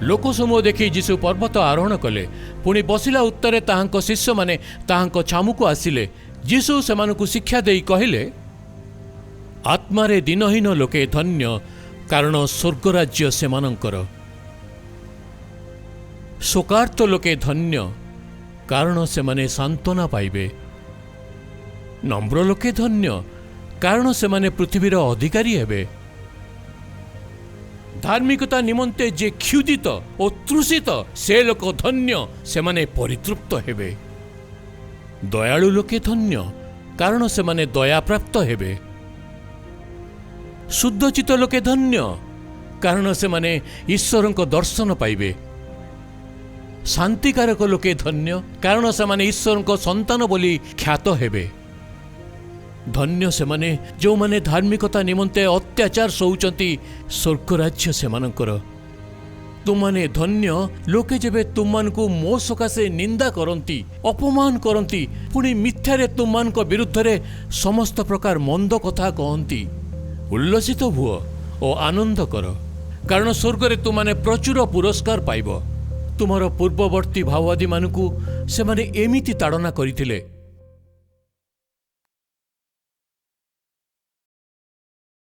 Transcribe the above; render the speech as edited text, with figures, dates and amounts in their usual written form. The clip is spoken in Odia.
ଲୋକସମूह ଦେଖି ଯୀଶୁ ପର୍ବତ ଆରୋହଣ କଲେ। ପୁଣି ବସିଲା ଉତ୍ତରେ ତାହାଙ୍କ ଶିଷ୍ୟମାନେ ତାହାଙ୍କ ଛାମୁକୁ ଆସିଲେ। ଯୀଶୁ ସେମାନଙ୍କୁ ଶିକ୍ଷା ଦେଇ କହିଲେ, ଆତ୍ମାରେ ଦିନହୀନ ଲୋକେ ଧନ୍ୟ, କାରଣ ସ୍ୱର୍ଗରାଜ୍ୟ ସେମାନଙ୍କର। ଶୋକାର୍ତ୍ତ ଲୋକେ ଧନ୍ୟ, କାରଣ ସେମାନେ ସାନ୍ତ୍ୱନା ପାଇବେ। ନମ୍ର ଲୋକେ ଧନ୍ୟ, କାରଣ ସେମାନେ ପୃଥିବୀର ଅଧିକାରୀ ହେବେ। ଧାର୍ମିକତା ନିମନ୍ତେ ଯେ କ୍ଷୁଧିତ ଓ ତୃଷିତ, ସେ ଲୋକ ଧନ୍ୟ, ସେମାନେ ପରିତୃପ୍ତ ହେବେ। ଦୟାଳୁ ଲୋକେ ଧନ୍ୟ, କାରଣ ସେମାନେ ଦୟାପ୍ରାପ୍ତ ହେବେ। ଶୁଦ୍ଧଚିତ୍ତ ଲୋକେ ଧନ୍ୟ, କାରଣ ସେମାନେ ଈଶ୍ୱରଙ୍କ ଦର୍ଶନ ପାଇବେ। ଶାନ୍ତିକାରକ ଲୋକେ ଧନ୍ୟ, କାରଣ ସେମାନେ ଈଶ୍ୱରଙ୍କ ସନ୍ତାନ ବୋଲି ଖ୍ୟାତ ହେବେ। ଧନ୍ୟ ସେମାନେ ଯେଉଁମାନେ ଧାର୍ମିକତା ନିମନ୍ତେ ଅତ୍ୟାଚାର ସହୁଛନ୍ତି, ସ୍ୱର୍ଗରାଜ୍ୟ ସେମାନଙ୍କର। ତୁମମାନେ ଧନ୍ୟ, ଲୋକେ ଯେବେ ତୁମମାନଙ୍କୁ ମୋ ସକାଶେ ନିନ୍ଦା କରନ୍ତି, ଅପମାନ କରନ୍ତି, ପୁଣି ମିଥ୍ୟାରେ ତୁମମାନଙ୍କ ବିରୁଦ୍ଧରେ ସମସ୍ତ ପ୍ରକାର ମନ୍ଦ କଥା କହନ୍ତି। ଉଲ୍ଲସିତ ହୁଅ ଓ ଆନନ୍ଦ କର, କାରଣ ସ୍ୱର୍ଗରେ ତୁମମାନେ ପ୍ରଚୁର ପୁରସ୍କାର ପାଇବ। ତୁମର ପୂର୍ବବର୍ତ୍ତୀ ଭାଓବାଦୀମାନଙ୍କୁ ସେମାନେ ଏମିତି ତାଡ଼ନା କରିଥିଲେ।